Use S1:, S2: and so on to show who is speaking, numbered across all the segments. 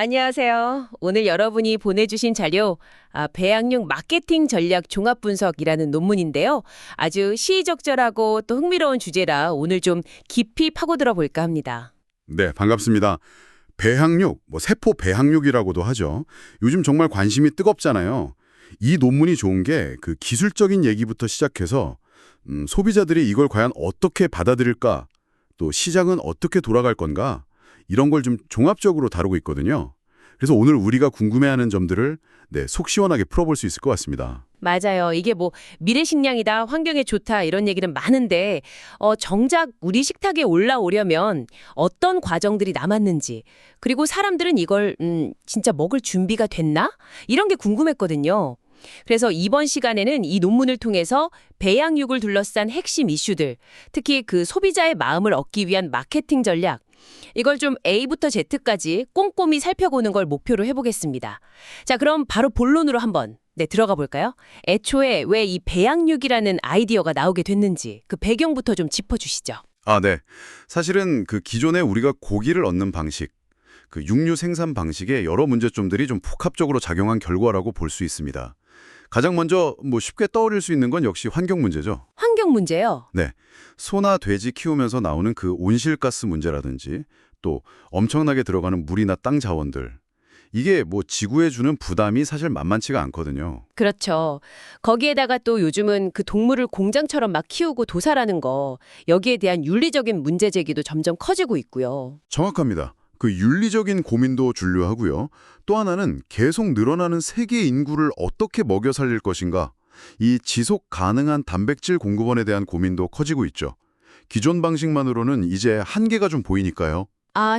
S1: 안녕하세요. 오늘 여러분이 보내주신 자료, 배양육 마케팅 전략 종합 분석이라는 논문인데요. 아주 시의적절하고 또 흥미로운 주제라 오늘 좀 깊이 파고들어 볼까 합니다.
S2: 네, 반갑습니다. 배항육, 세포 배항육이라고도 하죠. 요즘 정말 관심이 뜨겁잖아요. 이 논문이 좋은 게 그 기술적인 얘기부터 시작해서 소비자들이 이걸 과연 어떻게 받아들일까, 또 시장은 어떻게 돌아갈 건가, 이런 걸 좀 종합적으로 다루고 있거든요. 그래서 오늘 우리가 궁금해하는 점들을 속 시원하게 풀어볼 수 있을 것 같습니다.
S1: 맞아요. 이게 미래 식량이다, 환경에 좋다 이런 얘기는 많은데 정작 우리 식탁에 올라오려면 어떤 과정들이 남았는지, 그리고 사람들은 이걸 진짜 먹을 준비가 됐나? 이런 게 궁금했거든요. 그래서 이번 시간에는 이 논문을 통해서 배양육을 둘러싼 핵심 이슈들, 특히 그 소비자의 마음을 얻기 위한 마케팅 전략, 이걸 좀 A부터 Z까지 꼼꼼히 살펴보는 걸 목표로 해보겠습니다. 자, 그럼 바로 본론으로 한번 들어가 볼까요? 애초에 왜 이 배양육이라는 아이디어가 나오게 됐는지 그 배경부터 좀 짚어주시죠.
S2: 네. 사실은 그 기존에 우리가 고기를 얻는 방식, 그 육류 생산 방식의 여러 문제점들이 좀 복합적으로 작용한 결과라고 볼 수 있습니다. 가장 먼저 쉽게 떠올릴 수 있는 건 역시 환경 문제죠.
S1: 환경 문제요?
S2: 네. 소나 돼지 키우면서 나오는 그 온실가스 문제라든지 또 엄청나게 들어가는 물이나 땅 자원들. 이게 지구에 주는 부담이 사실 만만치가 않거든요.
S1: 그렇죠. 거기에다가 또 요즘은 그 동물을 공장처럼 막 키우고 도살하는 거, 여기에 대한 윤리적인 문제 제기도 점점 커지고 있고요.
S2: 정확합니다. 그 윤리적인 고민도 중요하고요. 또 하나는 계속 늘어나는 세계 인구를 어떻게 먹여 살릴 것인가. 이 지속 가능한 단백질 공급원에 대한 고민도 커지고 있죠. 기존 방식만으로는 이제 한계가 좀 보이니까요.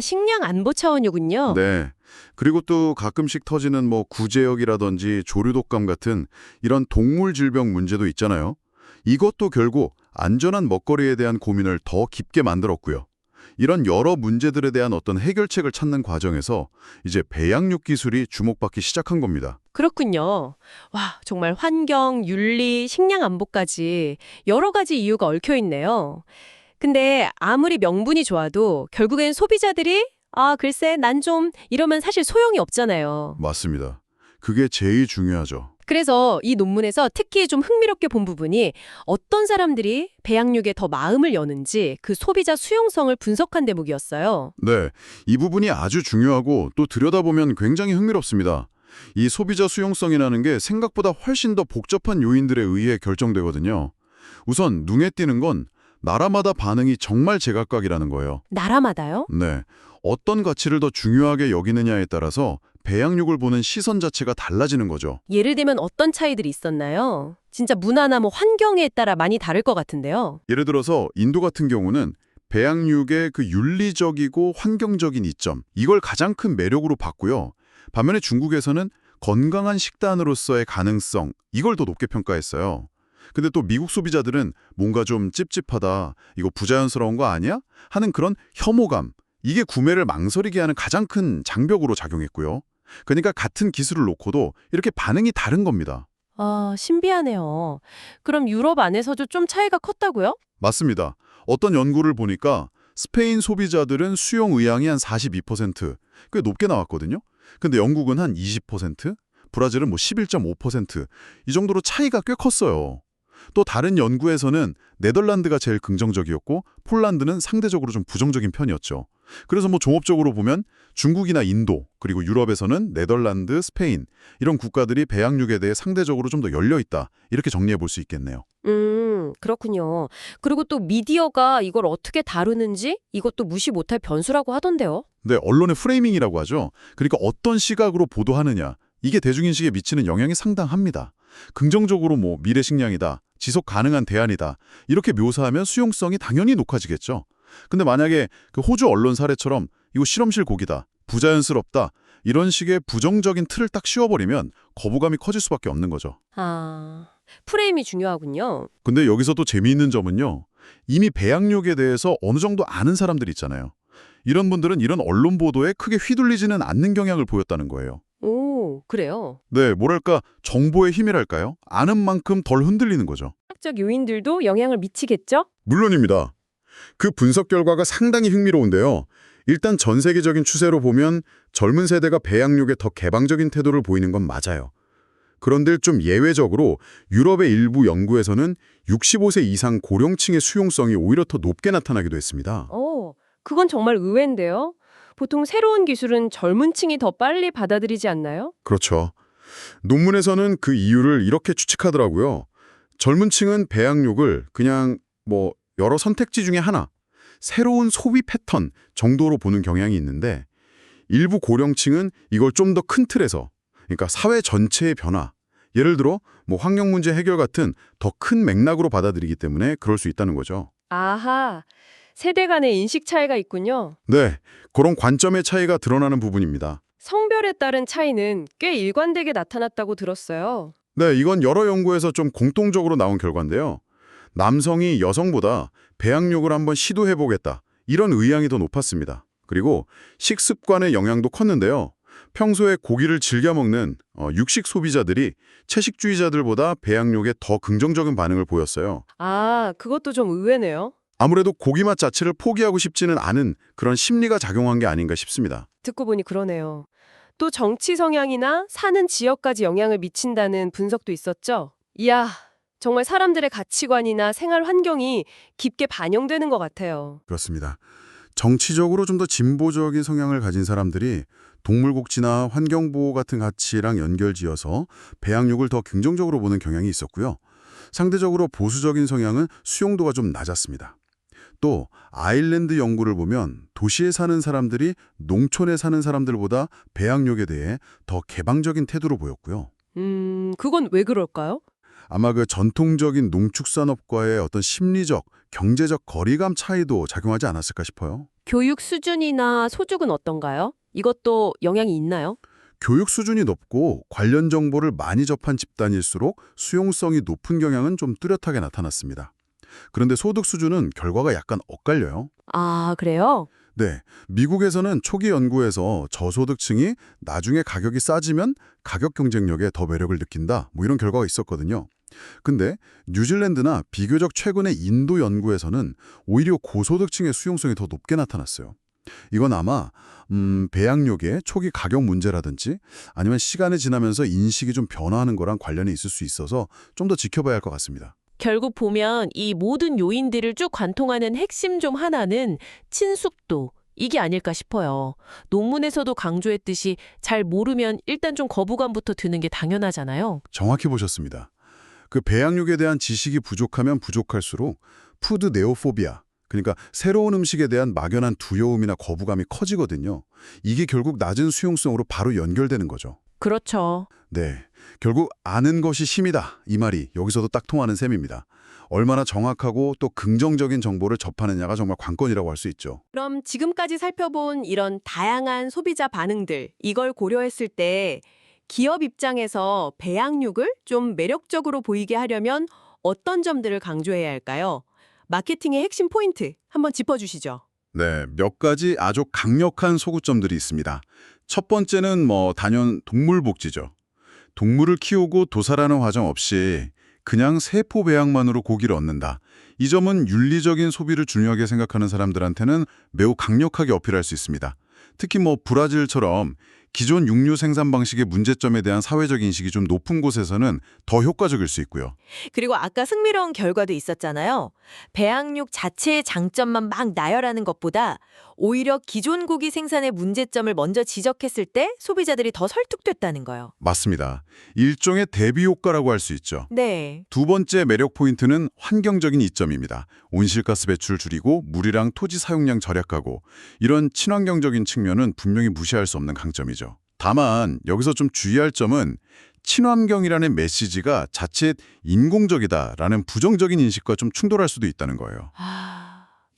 S1: 식량 안보 차원이군요.
S2: 네. 그리고 또 가끔씩 터지는 구제역이라든지 조류독감 같은 이런 동물 질병 문제도 있잖아요. 이것도 결국 안전한 먹거리에 대한 고민을 더 깊게 만들었고요. 이런 여러 문제들에 대한 어떤 해결책을 찾는 과정에서 이제 배양육 기술이 주목받기 시작한 겁니다.
S1: 그렇군요. 와, 정말 환경, 윤리, 식량 안보까지 여러 가지 이유가 얽혀 있네요. 근데 아무리 명분이 좋아도 결국엔 소비자들이 글쎄 난 좀 이러면 사실 소용이 없잖아요.
S2: 맞습니다. 그게 제일 중요하죠.
S1: 그래서 이 논문에서 특히 좀 흥미롭게 본 부분이 어떤 사람들이 배양육에 더 마음을 여는지 그 소비자 수용성을 분석한 대목이었어요.
S2: 네, 이 부분이 아주 중요하고 또 들여다보면 굉장히 흥미롭습니다. 이 소비자 수용성이라는 게 생각보다 훨씬 더 복잡한 요인들에 의해 결정되거든요. 우선 눈에 띄는 건 나라마다 반응이 정말 제각각이라는 거예요.
S1: 나라마다요?
S2: 네, 어떤 가치를 더 중요하게 여기느냐에 따라서 배양육을 보는 시선 자체가 달라지는 거죠.
S1: 예를 들면 어떤 차이들이 있었나요? 진짜 문화나 환경에 따라 많이 다를 것 같은데요.
S2: 예를 들어서 인도 같은 경우는 배양육의 그 윤리적이고 환경적인 이점, 이걸 가장 큰 매력으로 봤고요. 반면에 중국에서는 건강한 식단으로서의 가능성, 이걸 더 높게 평가했어요. 근데 또 미국 소비자들은 뭔가 좀 찝찝하다, 이거 부자연스러운 거 아니야? 하는 그런 혐오감, 이게 구매를 망설이게 하는 가장 큰 장벽으로 작용했고요. 그러니까 같은 기술을 놓고도 이렇게 반응이 다른 겁니다.
S1: 신비하네요. 그럼 유럽 안에서도 좀 차이가 컸다고요?
S2: 맞습니다. 어떤 연구를 보니까 스페인 소비자들은 수용 의향이 한 42%, 꽤 높게 나왔거든요. 근데 영국은 한 20%, 브라질은 11.5%, 이 정도로 차이가 꽤 컸어요. 또 다른 연구에서는 네덜란드가 제일 긍정적이었고 폴란드는 상대적으로 좀 부정적인 편이었죠. 그래서 종합적으로 보면 중국이나 인도, 그리고 유럽에서는 네덜란드, 스페인 이런 국가들이 배양육에 대해 상대적으로 좀 더 열려있다. 이렇게 정리해 볼 수 있겠네요.
S1: 그렇군요. 그리고 또 미디어가 이걸 어떻게 다루는지 이것도 무시 못할 변수라고 하던데요.
S2: 네, 언론의 프레이밍이라고 하죠. 그러니까 어떤 시각으로 보도하느냐, 이게 대중인식에 미치는 영향이 상당합니다. 긍정적으로 미래 식량이다, 지속 가능한 대안이다, 이렇게 묘사하면 수용성이 당연히 높아지겠죠. 근데 만약에 그 호주 언론 사례처럼 이거 실험실 고기다, 부자연스럽다, 이런 식의 부정적인 틀을 딱 씌워버리면 거부감이 커질 수밖에 없는 거죠.
S1: 프레임이 중요하군요.
S2: 근데 여기서 또 재미있는 점은요. 이미 배양육에 대해서 어느 정도 아는 사람들 있잖아요. 이런 분들은 이런 언론 보도에 크게 휘둘리지는 않는 경향을 보였다는 거예요.
S1: 오, 그래요.
S2: 네, 뭐랄까 정보의 힘이랄까요? 아는 만큼 덜 흔들리는 거죠.
S1: 학적 요인들도 영향을 미치겠죠?
S2: 물론입니다. 그 분석 결과가 상당히 흥미로운데요. 일단 전 세계적인 추세로 보면 젊은 세대가 배양육에 더 개방적인 태도를 보이는 건 맞아요. 그런데 좀 예외적으로 유럽의 일부 연구에서는 65세 이상 고령층의 수용성이 오히려 더 높게 나타나기도 했습니다.
S3: 그건 정말 의외인데요. 보통 새로운 기술은 젊은 층이 더 빨리 받아들이지 않나요?
S2: 그렇죠. 논문에서는 그 이유를 이렇게 추측하더라고요. 젊은 층은 배양육을 그냥 여러 선택지 중에 하나, 새로운 소비 패턴 정도로 보는 경향이 있는데 일부 고령층은 이걸 좀 더 큰 틀에서, 그러니까 사회 전체의 변화, 예를 들어 환경 문제 해결 같은 더 큰 맥락으로 받아들이기 때문에 그럴 수 있다는 거죠.
S3: 아하, 세대 간의 인식 차이가 있군요.
S2: 네, 그런 관점의 차이가 드러나는 부분입니다.
S3: 성별에 따른 차이는 꽤 일관되게 나타났다고 들었어요.
S2: 네, 이건 여러 연구에서 좀 공통적으로 나온 결과인데요. 남성이 여성보다 배양육을 한번 시도해보겠다, 이런 의향이 더 높았습니다. 그리고 식습관의 영향도 컸는데요. 평소에 고기를 즐겨 먹는 육식 소비자들이 채식주의자들보다 배양육에 더 긍정적인 반응을 보였어요.
S3: 아, 그것도 좀 의외네요.
S2: 아무래도 고기 맛 자체를 포기하고 싶지는 않은 그런 심리가 작용한 게 아닌가 싶습니다.
S3: 듣고 보니 그러네요. 또 정치 성향이나 사는 지역까지 영향을 미친다는 분석도 있었죠? 이야, 정말 사람들의 가치관이나 생활 환경이 깊게 반영되는 것 같아요.
S2: 그렇습니다. 정치적으로 좀 더 진보적인 성향을 가진 사람들이 동물복지나 환경보호 같은 가치랑 연결지어서 배양육을 더 긍정적으로 보는 경향이 있었고요. 상대적으로 보수적인 성향은 수용도가 좀 낮았습니다. 또 아일랜드 연구를 보면 도시에 사는 사람들이 농촌에 사는 사람들보다 배양육에 대해 더 개방적인 태도로 보였고요.
S3: 그건 왜 그럴까요?
S2: 아마 그 전통적인 농축산업과의 어떤 심리적, 경제적 거리감 차이도 작용하지 않았을까 싶어요.
S3: 교육 수준이나 소득은 어떤가요? 이것도 영향이 있나요?
S2: 교육 수준이 높고 관련 정보를 많이 접한 집단일수록 수용성이 높은 경향은 좀 뚜렷하게 나타났습니다. 그런데 소득 수준은 결과가 약간 엇갈려요.
S3: 아, 그래요?
S2: 네, 미국에서는 초기 연구에서 저소득층이 나중에 가격이 싸지면 가격 경쟁력에 더 매력을 느낀다, 이런 결과가 있었거든요. 근데 뉴질랜드나 비교적 최근의 인도 연구에서는 오히려 고소득층의 수용성이 더 높게 나타났어요. 이건 아마 배양육의 초기 가격 문제라든지 아니면 시간이 지나면서 인식이 좀 변화하는 거랑 관련이 있을 수 있어서 좀 더 지켜봐야 할 것 같습니다.
S1: 결국 보면 이 모든 요인들을 쭉 관통하는 핵심 중 하나는 친숙도, 이게 아닐까 싶어요. 논문에서도 강조했듯이 잘 모르면 일단 좀 거부감부터 드는 게 당연하잖아요.
S2: 정확히 보셨습니다. 그 배양육에 대한 지식이 부족하면 부족할수록 푸드 네오포비아, 그러니까 새로운 음식에 대한 막연한 두려움이나 거부감이 커지거든요. 이게 결국 낮은 수용성으로 바로 연결되는 거죠.
S1: 그렇죠.
S2: 네, 결국 아는 것이 힘이다, 이 말이 여기서도 딱 통하는 셈입니다. 얼마나 정확하고 또 긍정적인 정보를 접하느냐가 정말 관건이라고 할 수 있죠.
S1: 그럼 지금까지 살펴본 이런 다양한 소비자 반응들, 이걸 고려했을 때 기업 입장에서 배양육을 좀 매력적으로 보이게 하려면 어떤 점들을 강조해야 할까요? 마케팅의 핵심 포인트 한번 짚어주시죠.
S2: 네, 몇 가지 아주 강력한 소구점들이 있습니다. 첫 번째는 단연 동물 복지죠. 동물을 키우고 도살하는 과정 없이 그냥 세포 배양만으로 고기를 얻는다. 이 점은 윤리적인 소비를 중요하게 생각하는 사람들한테는 매우 강력하게 어필할 수 있습니다. 특히 브라질처럼 기존 육류 생산 방식의 문제점에 대한 사회적 인식이 좀 높은 곳에서는 더 효과적일 수 있고요.
S4: 그리고 아까 흥미로운 결과도 있었잖아요. 배양육 자체의 장점만 막 나열하는 것보다 오히려 기존 고기 생산의 문제점을 먼저 지적했을 때 소비자들이 더 설득됐다는 거예요.
S2: 맞습니다. 일종의 대비 효과라고 할 수 있죠.
S4: 네.
S2: 두 번째 매력 포인트는 환경적인 이점입니다. 온실가스 배출 줄이고 물이랑 토지 사용량 절약하고, 이런 친환경적인 측면은 분명히 무시할 수 없는 강점이죠. 다만 여기서 좀 주의할 점은 친환경이라는 메시지가 자칫 인공적이다라는 부정적인 인식과 좀 충돌할 수도 있다는 거예요.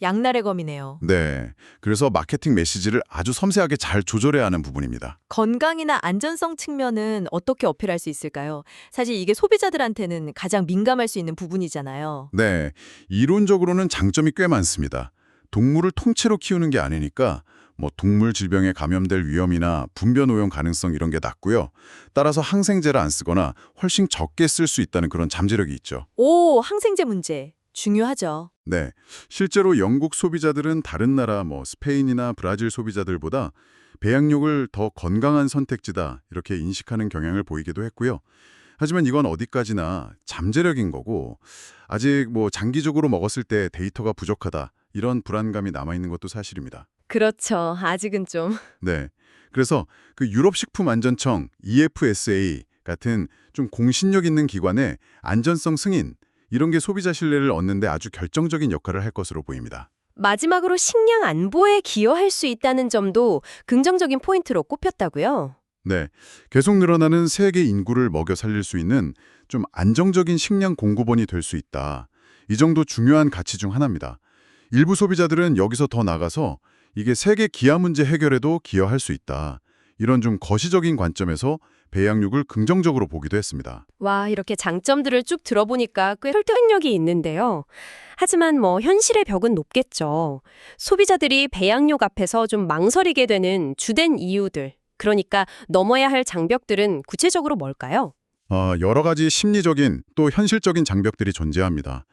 S4: 양날의 검이네요.
S2: 네, 그래서 마케팅 메시지를 아주 섬세하게 잘 조절해야 하는 부분입니다.
S4: 건강이나 안전성 측면은 어떻게 어필할 수 있을까요? 사실 이게 소비자들한테는 가장 민감할 수 있는 부분이잖아요.
S2: 네, 이론적으로는 장점이 꽤 많습니다. 동물을 통째로 키우는 게 아니니까 동물 질병에 감염될 위험이나 분변 오염 가능성 이런 게 낮고요. 따라서 항생제를 안 쓰거나 훨씬 적게 쓸 수 있다는 그런 잠재력이 있죠.
S4: 오, 항생제 문제. 중요하죠.
S2: 네, 실제로 영국 소비자들은 다른 나라 스페인이나 브라질 소비자들보다 배양육을 더 건강한 선택지다 이렇게 인식하는 경향을 보이기도 했고요. 하지만 이건 어디까지나 잠재력인 거고 아직 장기적으로 먹었을 때 데이터가 부족하다 이런 불안감이 남아있는 것도 사실입니다.
S3: 그렇죠. 아직은 좀.
S2: 네, 그래서 그 유럽식품안전청 EFSA 같은 좀 공신력 있는 기관의 안전성 승인 이런 게 소비자 신뢰를 얻는 데 아주 결정적인 역할을 할 것으로 보입니다.
S3: 마지막으로 식량 안보에 기여할 수 있다는 점도 긍정적인 포인트로 꼽혔다고요?
S2: 네, 계속 늘어나는 세계 인구를 먹여 살릴 수 있는 좀 안정적인 식량 공급원이 될 수 있다. 이 정도 중요한 가치 중 하나입니다. 일부 소비자들은 여기서 더 나가서 이게 세계 기아 문제 해결에도 기여할 수 있다. 이런 좀 거시적인 관점에서 배양육을 긍정적으로 보기도 했습니다.
S3: 와, 이렇게 장점들을 쭉 들어보니까 꽤 설득력이 있는데요. 하지만 현실의 벽은 높겠죠. 소비자들이 배양육 앞에서 좀 망설이게 되는 주된 이유들, 그러니까 넘어야 할 장벽들은 구체적으로 뭘까요?
S2: 여러 가지 심리적인 또 현실적인 장벽들이 존재합니다.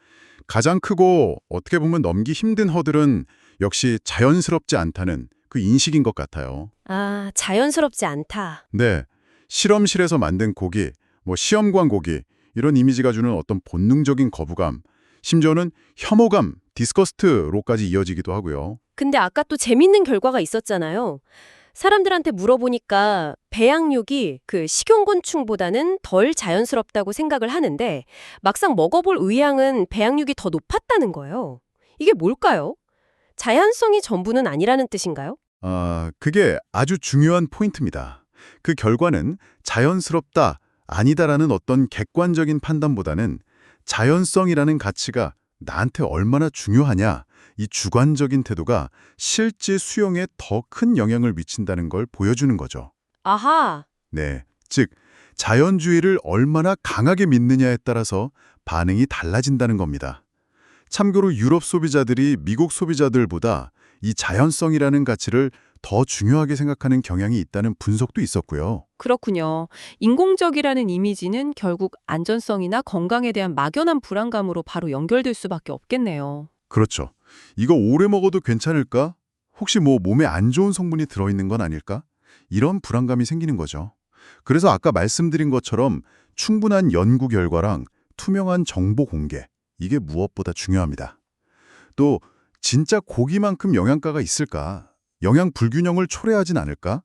S2: 가장 크고 어떻게 보면 넘기 힘든 허들은 역시 자연스럽지 않다는 그 인식인 것 같아요.
S3: 아, 자연스럽지 않다.
S2: 네, 실험실에서 만든 고기, 시험관 고기 이런 이미지가 주는 어떤 본능적인 거부감, 심지어는 혐오감, 디스커스트로까지 이어지기도 하고요.
S3: 근데 아까 또 재밌는 결과가 있었잖아요. 사람들한테 물어보니까 배양육이 그 식용곤충보다는 덜 자연스럽다고 생각을 하는데 막상 먹어볼 의향은 배양육이 더 높았다는 거예요. 이게 뭘까요? 자연성이 전부는 아니라는 뜻인가요?
S2: 그게 아주 중요한 포인트입니다. 그 결과는 자연스럽다, 아니다라는 어떤 객관적인 판단보다는 자연성이라는 가치가 나한테 얼마나 중요하냐, 이 주관적인 태도가 실제 수용에 더 큰 영향을 미친다는 걸 보여주는 거죠.
S3: 아하,
S2: 네, 즉 자연주의를 얼마나 강하게 믿느냐에 따라서 반응이 달라진다는 겁니다. 참고로 유럽 소비자들이 미국 소비자들보다 이 자연성이라는 가치를 더 중요하게 생각하는 경향이 있다는 분석도 있었고요.
S5: 그렇군요. 인공적이라는 이미지는 결국 안전성이나 건강에 대한 막연한 불안감으로 바로 연결될 수밖에 없겠네요.
S2: 그렇죠. 이거 오래 먹어도 괜찮을까? 혹시 몸에 안 좋은 성분이 들어있는 건 아닐까? 이런 불안감이 생기는 거죠. 그래서 아까 말씀드린 것처럼 충분한 연구 결과랑 투명한 정보 공개, 이게 무엇보다 중요합니다. 또 진짜 고기만큼 영양가가 있을까? 영양 불균형을 초래하진 않을까?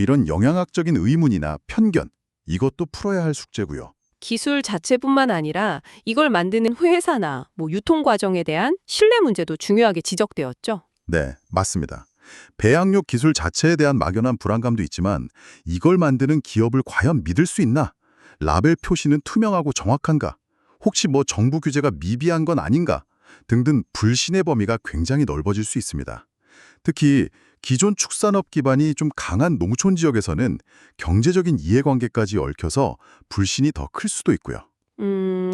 S2: 이런 영양학적인 의문이나 편견, 이것도 풀어야 할 숙제고요.
S5: 기술 자체뿐만 아니라 이걸 만드는 회사나 유통 과정에 대한 신뢰 문제도 중요하게 지적되었죠.
S2: 네, 맞습니다. 배양육 기술 자체에 대한 막연한 불안감도 있지만 이걸 만드는 기업을 과연 믿을 수 있나? 라벨 표시는 투명하고 정확한가? 혹시 정부 규제가 미비한 건 아닌가? 등등 불신의 범위가 굉장히 넓어질 수 있습니다. 특히 기존 축산업 기반이 좀 강한 농촌 지역에서는 경제적인 이해관계까지 얽혀서 불신이 더 클 수도 있고요.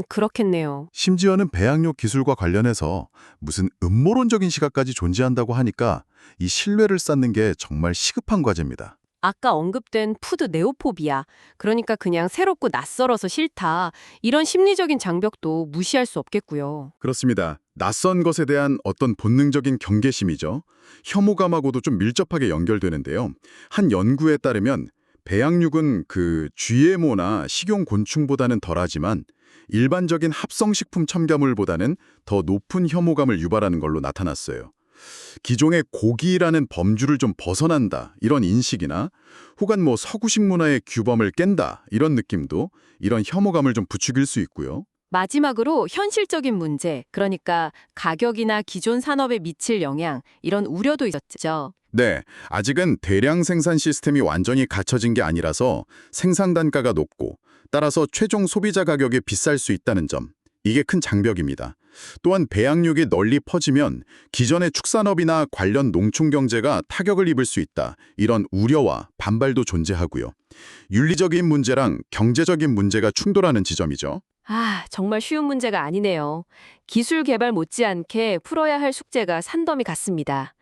S3: 그렇겠네요.
S2: 심지어는 배양육 기술과 관련해서 무슨 음모론적인 시각까지 존재한다고 하니까 이 신뢰를 쌓는 게 정말 시급한 과제입니다.
S3: 아까 언급된 푸드 네오포비아, 그러니까 그냥 새롭고 낯설어서 싫다. 이런 심리적인 장벽도 무시할 수 없겠고요.
S2: 그렇습니다. 낯선 것에 대한 어떤 본능적인 경계심이죠. 혐오감하고도 좀 밀접하게 연결되는데요. 한 연구에 따르면 배양육은 그 GMO나 식용곤충보다는 덜하지만 일반적인 합성식품 첨가물보다는 더 높은 혐오감을 유발하는 걸로 나타났어요. 기존의 고기라는 범주를 좀 벗어난다 이런 인식이나 혹은 서구식 문화의 규범을 깬다 이런 느낌도 이런 혐오감을 좀 부추길 수 있고요.
S3: 마지막으로 현실적인 문제, 그러니까 가격이나 기존 산업에 미칠 영향, 이런 우려도 있었죠.
S2: 네, 아직은 대량 생산 시스템이 완전히 갖춰진 게 아니라서 생산 단가가 높고 따라서 최종 소비자 가격이 비쌀 수 있다는 점, 이게 큰 장벽입니다. 또한 배양육이 널리 퍼지면 기존의 축산업이나 관련 농촌 경제가 타격을 입을 수 있다. 이런 우려와 반발도 존재하고요. 윤리적인 문제랑 경제적인 문제가 충돌하는 지점이죠.
S3: 아, 정말 쉬운 문제가 아니네요. 기술 개발 못지않게 풀어야 할 숙제가 산더미 같습니다.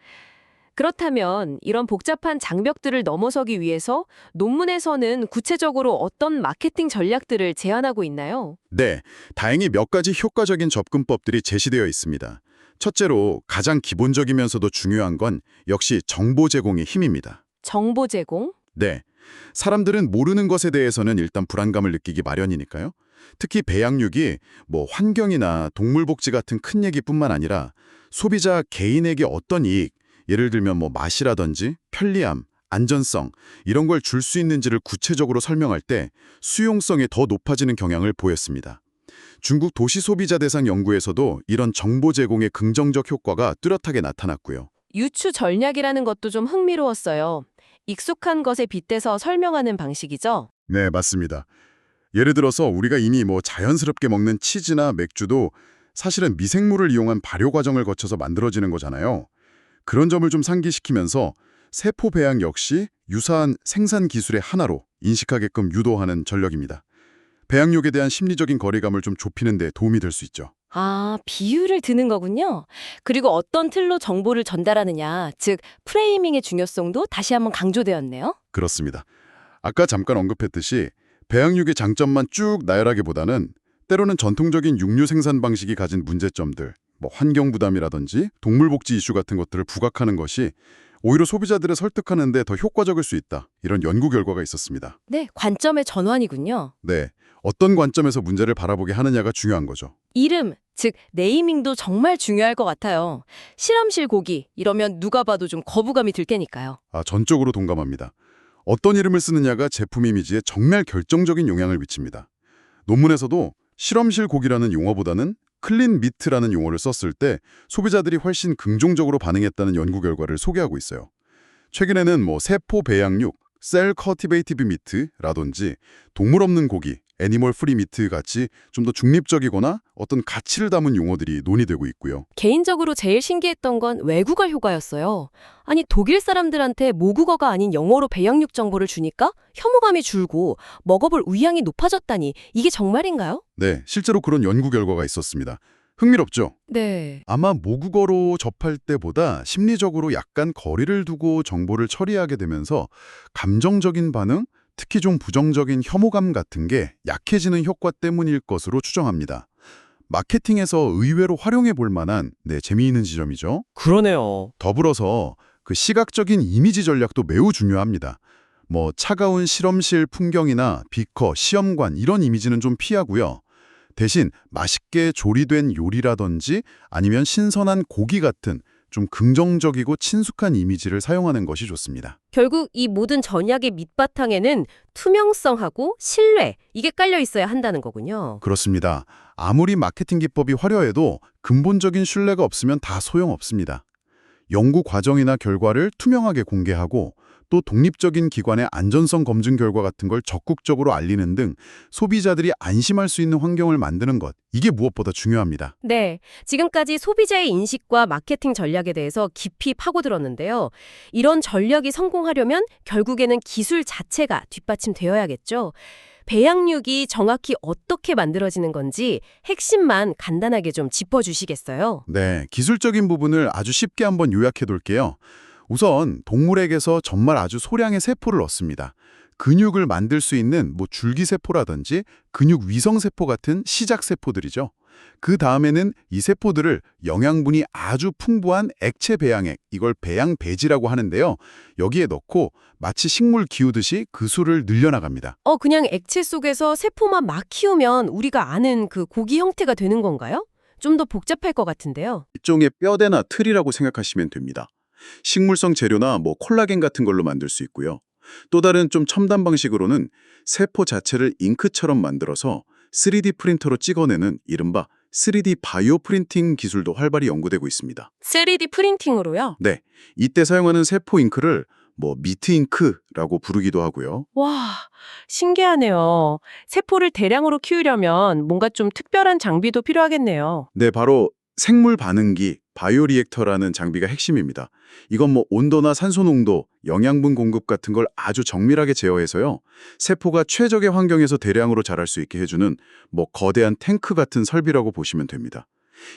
S3: 그렇다면 이런 복잡한 장벽들을 넘어서기 위해서 논문에서는 구체적으로 어떤 마케팅 전략들을 제안하고 있나요?
S2: 네, 다행히 몇 가지 효과적인 접근법들이 제시되어 있습니다. 첫째로 가장 기본적이면서도 중요한 건 역시 정보 제공의 힘입니다.
S3: 정보 제공?
S2: 네. 사람들은 모르는 것에 대해서는 일단 불안감을 느끼기 마련이니까요. 특히 배양육이 뭐 환경이나 동물 복지 같은 큰 얘기뿐만 아니라 소비자 개인에게 어떤 이익, 예를 들면 뭐 맛이라든지 편리함, 안전성 이런 걸 줄 수 있는지를 구체적으로 설명할 때 수용성이 더 높아지는 경향을 보였습니다. 중국 도시 소비자 대상 연구에서도 이런 정보 제공의 긍정적 효과가 뚜렷하게 나타났고요.
S3: 유추 전략이라는 것도 좀 흥미로웠어요. 익숙한 것에 빗대서 설명하는 방식이죠.
S2: 네, 맞습니다. 예를 들어서 우리가 이미 뭐 자연스럽게 먹는 치즈나 맥주도 사실은 미생물을 이용한 발효 과정을 거쳐서 만들어지는 거잖아요. 그런 점을 좀 상기시키면서 세포 배양 역시 유사한 생산 기술의 하나로 인식하게끔 유도하는 전략입니다. 배양육에 대한 심리적인 거리감을 좀 좁히는 데 도움이 될 수 있죠.
S6: 아, 비유를 드는 거군요. 그리고 어떤 틀로 정보를 전달하느냐, 즉 프레이밍의 중요성도 다시 한번 강조되었네요.
S2: 그렇습니다. 아까 잠깐 언급했듯이 배양육의 장점만 쭉 나열하기보다는 때로는 전통적인 육류 생산 방식이 가진 문제점들, 뭐 환경 부담이라든지 동물 복지 이슈 같은 것들을 부각하는 것이 오히려 소비자들을 설득하는 데 더 효과적일 수 있다. 이런 연구 결과가 있었습니다.
S6: 네, 관점의 전환이군요.
S2: 네, 어떤 관점에서 문제를 바라보게 하느냐가 중요한 거죠.
S6: 이름, 즉 네이밍도 정말 중요할 것 같아요. 실험실 고기 이러면 누가 봐도 좀 거부감이 들 테니까요.
S2: 전적으로 동감합니다. 어떤 이름을 쓰느냐가 제품 이미지에 정말 결정적인 영향을 미칩니다. 논문에서도 실험실 고기라는 용어보다는 클린 미트라는 용어를 썼을 때 소비자들이 훨씬 긍정적으로 반응했다는 연구 결과를 소개하고 있어요. 최근에는 뭐 세포 배양육, 셀 커티베이티브 미트라든지 동물 없는 고기, 애니멀 프리 미트 같이 좀 더 중립적이거나 어떤 가치를 담은 용어들이 논의되고 있고요.
S6: 개인적으로 제일 신기했던 건 외국어 효과였어요. 아니, 독일 사람들한테 모국어가 아닌 영어로 배양육 정보를 주니까 혐오감이 줄고 먹어볼 의향이 높아졌다니 이게 정말인가요?
S2: 네, 실제로 그런 연구 결과가 있었습니다. 흥미롭죠?
S6: 네.
S2: 아마 모국어로 접할 때보다 심리적으로 약간 거리를 두고 정보를 처리하게 되면서 감정적인 반응, 특히 좀 부정적인 혐오감 같은 게 약해지는 효과 때문일 것으로 추정합니다. 마케팅에서 의외로 활용해 볼 만한 재미있는 지점이죠.
S7: 그러네요.
S2: 더불어서 그 시각적인 이미지 전략도 매우 중요합니다. 뭐 차가운 실험실 풍경이나 비커, 시험관 이런 이미지는 좀 피하고요. 대신 맛있게 조리된 요리라든지 아니면 신선한 고기 같은 좀 긍정적이고 친숙한 이미지를 사용하는 것이 좋습니다.
S6: 결국 이 모든 전략의 밑바탕에는 투명성하고 신뢰, 이게 깔려 있어야 한다는 거군요.
S2: 그렇습니다. 아무리 마케팅 기법이 화려해도 근본적인 신뢰가 없으면 다 소용없습니다. 연구 과정이나 결과를 투명하게 공개하고 또 독립적인 기관의 안전성 검증 결과 같은 걸 적극적으로 알리는 등 소비자들이 안심할 수 있는 환경을 만드는 것, 이게 무엇보다 중요합니다.
S6: 네, 지금까지 소비자의 인식과 마케팅 전략에 대해서 깊이 파고들었는데요. 이런 전략이 성공하려면 결국에는 기술 자체가 뒷받침되어야겠죠. 배양육이 정확히 어떻게 만들어지는 건지 핵심만 간단하게 좀 짚어주시겠어요?
S2: 네, 기술적인 부분을 아주 쉽게 한번 요약해둘게요. 우선 동물에게서 정말 아주 소량의 세포를 얻습니다. 근육을 만들 수 있는 뭐 줄기세포라든지 근육 위성세포 같은 시작세포들이죠. 그 다음에는 이 세포들을 영양분이 아주 풍부한 액체 배양액, 이걸 배양배지라고 하는데요. 여기에 넣고 마치 식물 키우듯이 그 수를 늘려나갑니다.
S6: 그냥 액체 속에서 세포만 막 키우면 우리가 아는 그 고기 형태가 되는 건가요? 좀 더 복잡할 것 같은데요.
S2: 일종의 뼈대나 틀이라고 생각하시면 됩니다. 식물성 재료나 뭐 콜라겐 같은 걸로 만들 수 있고요. 또 다른 좀 첨단 방식으로는 세포 자체를 잉크처럼 만들어서 3D 프린터로 찍어내는 이른바 3D 바이오 프린팅 기술도 활발히 연구되고 있습니다.
S6: 3D 프린팅으로요?
S2: 네, 이때 사용하는 세포 잉크를 뭐 미트 잉크라고 부르기도 하고요.
S3: 와, 신기하네요. 세포를 대량으로 키우려면 뭔가 좀 특별한 장비도 필요하겠네요.
S2: 네, 바로 생물 반응기, 바이오리액터라는 장비가 핵심입니다. 이건 뭐 온도나 산소 농도, 영양분 공급 같은 걸 아주 정밀하게 제어해서요. 세포가 최적의 환경에서 대량으로 자랄 수 있게 해주는 뭐 거대한 탱크 같은 설비라고 보시면 됩니다.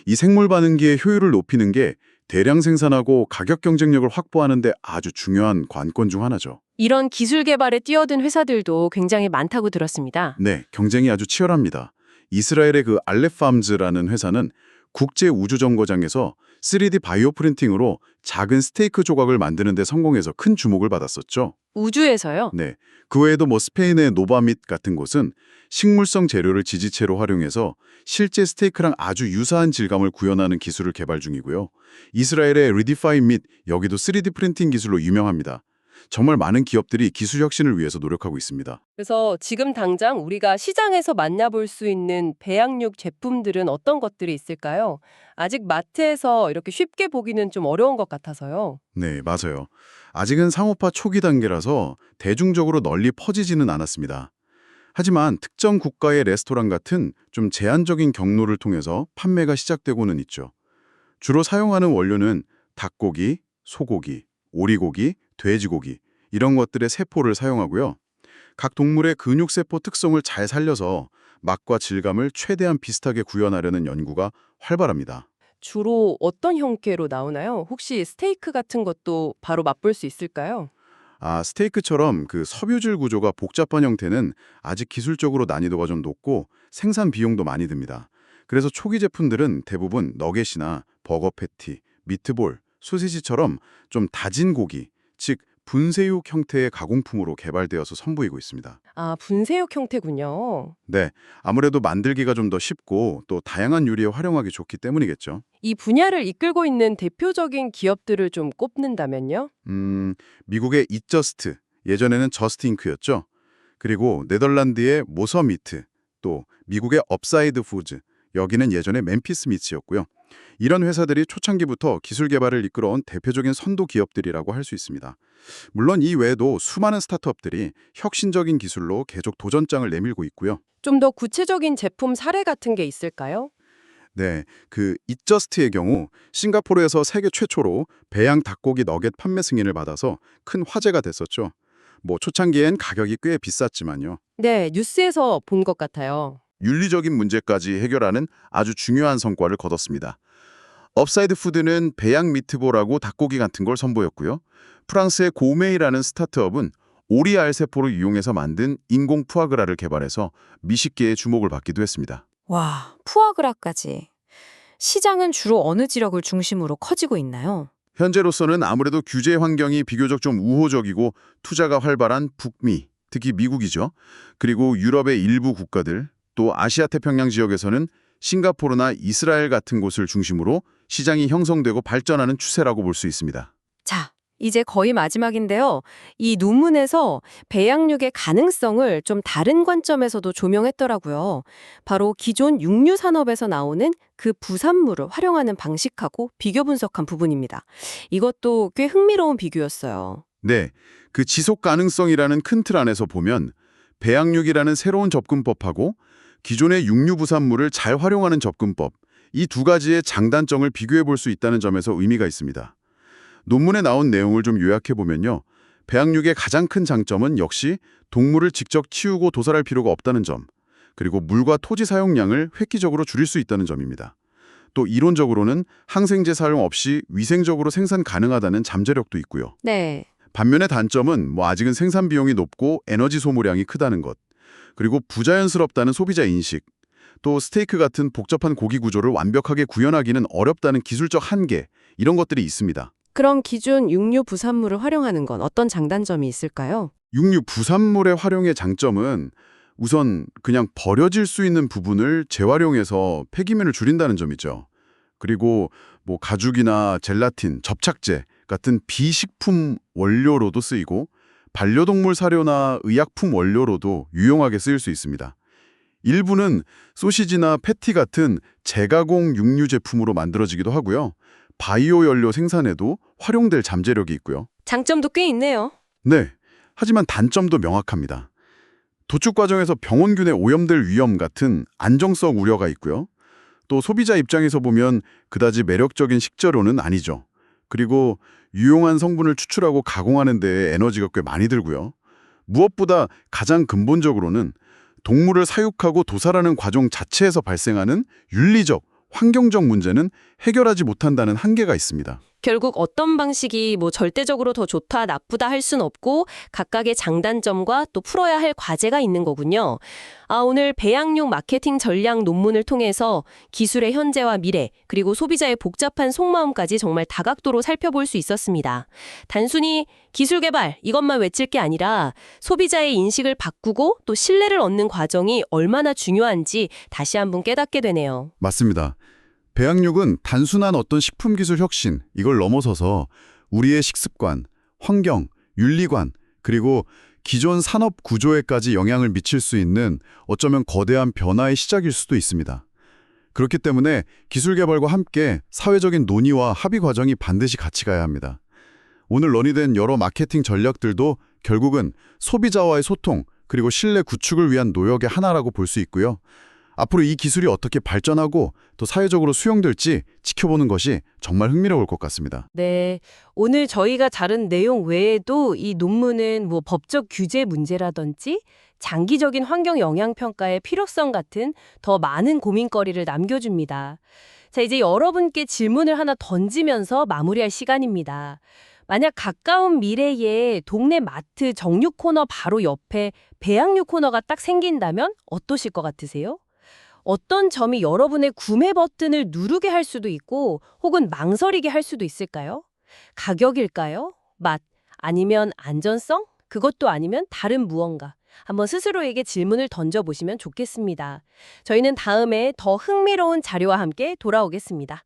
S2: 이 생물 반응기의 효율을 높이는 게 대량 생산하고 가격 경쟁력을 확보하는 데 아주 중요한 관건 중 하나죠.
S3: 이런 기술 개발에 뛰어든 회사들도 굉장히 많다고 들었습니다.
S2: 네, 경쟁이 아주 치열합니다. 이스라엘의 그 알렙팜즈라는 회사는 국제우주정거장에서 3D 바이오 프린팅으로 작은 스테이크 조각을 만드는 데 성공해서 큰 주목을 받았었죠.
S3: 우주에서요?
S2: 네. 그 외에도 스페인의 노바밋 같은 곳은 식물성 재료를 지지체로 활용해서 실제 스테이크랑 아주 유사한 질감을 구현하는 기술을 개발 중이고요. 이스라엘의 리디파인 밋 여기도 3D 프린팅 기술로 유명합니다. 정말 많은 기업들이 기술 혁신을 위해서 노력하고 있습니다.
S3: 그래서 지금 당장 우리가 시장에서 만나볼 수 있는 배양육 제품들은 어떤 것들이 있을까요? 아직 마트에서 이렇게 쉽게 보기는 좀 어려운 것 같아서요.
S2: 네, 맞아요. 아직은 상업화 초기 단계라서 대중적으로 널리 퍼지지는 않았습니다. 하지만 특정 국가의 레스토랑 같은 좀 제한적인 경로를 통해서 판매가 시작되고는 있죠. 주로 사용하는 원료는 닭고기, 소고기, 오리고기, 돼지고기 이런 것들의 세포를 사용하고요. 각 동물의 근육세포 특성을 잘 살려서 맛과 질감을 최대한 비슷하게 구현하려는 연구가 활발합니다.
S3: 주로 어떤 형태로 나오나요? 혹시 스테이크 같은 것도 바로 맛볼 수 있을까요?
S2: 스테이크처럼 그 섬유질 구조가 복잡한 형태는 아직 기술적으로 난이도가 좀 높고 생산 비용도 많이 듭니다. 그래서 초기 제품들은 대부분 너겟이나 버거 패티, 미트볼, 소시지처럼 좀 다진 고기, 즉 분쇄육 형태의 가공품으로 개발되어서 선보이고 있습니다.
S3: 아, 분쇄육 형태군요.
S2: 네, 아무래도 만들기가 좀 더 쉽고 또 다양한 요리에 활용하기 좋기 때문이겠죠.
S3: 이 분야를 이끌고 있는 대표적인 기업들을 좀 꼽는다면요?
S2: 미국의 이저스트, 예전에는 저스트잉크였죠. 그리고 네덜란드의 모서미트, 또 미국의 업사이드 푸즈, 여기는 예전에 멤피스 미츠였고요. 이런 회사들이 초창기부터 기술 개발을 이끌어온 대표적인 선도 기업들이라고 할 수 있습니다. 물론 이 외에도 수많은 스타트업들이 혁신적인 기술로 계속 도전장을 내밀고 있고요.
S3: 좀 더 구체적인 제품 사례 같은 게 있을까요?
S2: 네, 그 이저스트의 경우 싱가포르에서 세계 최초로 배양 닭고기 너겟 판매 승인을 받아서 큰 화제가 됐었죠. 초창기엔 가격이 꽤 비쌌지만요.
S3: 네, 뉴스에서 본 것 같아요.
S2: 윤리적인 문제까지 해결하는 아주 중요한 성과를 거뒀습니다. 업사이드 푸드는 배양 미트볼하고 닭고기 같은 걸 선보였고요. 프랑스의 고메이라는 스타트업은 오리 알세포를 이용해서 만든 인공 푸아그라를 개발해서 미식계의 주목을 받기도 했습니다.
S7: 와, 푸아그라까지. 시장은 주로 어느 지역을 중심으로 커지고 있나요?
S2: 현재로서는 아무래도 규제 환경이 비교적 좀 우호적이고 투자가 활발한 북미, 특히 미국이죠. 그리고 유럽의 일부 국가들, 또 아시아 태평양 지역에서는 싱가포르나 이스라엘 같은 곳을 중심으로 시장이 형성되고 발전하는 추세라고 볼 수 있습니다.
S7: 자, 이제 거의 마지막인데요. 이 논문에서 배양육의 가능성을 좀 다른 관점에서도 조명했더라고요. 바로 기존 육류 산업에서 나오는 그 부산물을 활용하는 방식하고 비교 분석한 부분입니다. 이것도 꽤 흥미로운 비교였어요.
S2: 네, 그 지속 가능성이라는 큰 틀 안에서 보면 배양육이라는 새로운 접근법하고 기존의 육류 부산물을 잘 활용하는 접근법, 이 두 가지의 장단점을 비교해 볼 수 있다는 점에서 의미가 있습니다. 논문에 나온 내용을 좀 요약해보면요. 배양육의 가장 큰 장점은 역시 동물을 직접 키우고 도살할 필요가 없다는 점, 그리고 물과 토지 사용량을 획기적으로 줄일 수 있다는 점입니다. 또 이론적으로는 항생제 사용 없이 위생적으로 생산 가능하다는 잠재력도 있고요.
S7: 네.
S2: 반면에 단점은 아직은 생산 비용이 높고 에너지 소모량이 크다는 것, 그리고 부자연스럽다는 소비자 인식, 또 스테이크 같은 복잡한 고기 구조를 완벽하게 구현하기는 어렵다는 기술적 한계, 이런 것들이 있습니다.
S6: 그럼 기존 육류 부산물을 활용하는 건 어떤 장단점이 있을까요?
S2: 육류 부산물의 활용의 장점은 우선 그냥 버려질 수 있는 부분을 재활용해서 폐기물을 줄인다는 점이죠. 그리고 가죽이나 젤라틴, 접착제 같은 비식품 원료로도 쓰이고 반려동물 사료나 의약품 원료로도 유용하게 쓰일 수 있습니다. 일부는 소시지나 패티 같은 재가공 육류 제품으로 만들어지기도 하고요. 바이오 연료 생산에도 활용될 잠재력이 있고요.
S6: 장점도 꽤 있네요.
S2: 네, 하지만 단점도 명확합니다. 도축 과정에서 병원균에 오염될 위험 같은 안정성 우려가 있고요. 또 소비자 입장에서 보면 그다지 매력적인 식재료는 아니죠. 그리고 유용한 성분을 추출하고 가공하는 데 에너지가 꽤 많이 들고요. 무엇보다 가장 근본적으로는 동물을 사육하고 도살하는 과정 자체에서 발생하는 윤리적, 환경적 문제는 해결하지 못한다는 한계가 있습니다.
S6: 결국 어떤 방식이 뭐 절대적으로 더 좋다, 나쁘다 할 순 없고 각각의 장단점과 또 풀어야 할 과제가 있는 거군요. 오늘 배양육 마케팅 전략 논문을 통해서 기술의 현재와 미래, 그리고 소비자의 복잡한 속마음까지 정말 다각도로 살펴볼 수 있었습니다. 단순히 기술 개발 이것만 외칠 게 아니라 소비자의 인식을 바꾸고 또 신뢰를 얻는 과정이 얼마나 중요한지 다시 한번 깨닫게 되네요.
S2: 맞습니다. 배양육은 단순한 어떤 식품 기술 혁신, 이걸 넘어서서 우리의 식습관, 환경, 윤리관, 그리고 기존 산업 구조에까지 영향을 미칠 수 있는 어쩌면 거대한 변화의 시작일 수도 있습니다. 그렇기 때문에 기술 개발과 함께 사회적인 논의와 합의 과정이 반드시 같이 가야 합니다. 오늘 논의된 여러 마케팅 전략들도 결국은 소비자와의 소통, 그리고 신뢰 구축을 위한 노력의 하나라고 볼 수 있고요. 앞으로 이 기술이 어떻게 발전하고 또 사회적으로 수용될지 지켜보는 것이 정말 흥미로울 것 같습니다.
S1: 네, 오늘 저희가 다룬 내용 외에도 이 논문은 뭐 법적 규제 문제라든지 장기적인 환경 영향 평가의 필요성 같은 더 많은 고민거리를 남겨줍니다. 자, 이제 여러분께 질문을 하나 던지면서 마무리할 시간입니다. 만약 가까운 미래에 동네 마트 정육 코너 바로 옆에 배양육 코너가 딱 생긴다면 어떠실 것 같으세요? 어떤 점이 여러분의 구매 버튼을 누르게 할 수도 있고 혹은 망설이게 할 수도 있을까요? 가격일까요? 맛? 아니면 안전성? 그것도 아니면 다른 무언가? 한번 스스로에게 질문을 던져보시면 좋겠습니다. 저희는 다음에 더 흥미로운 자료와 함께 돌아오겠습니다.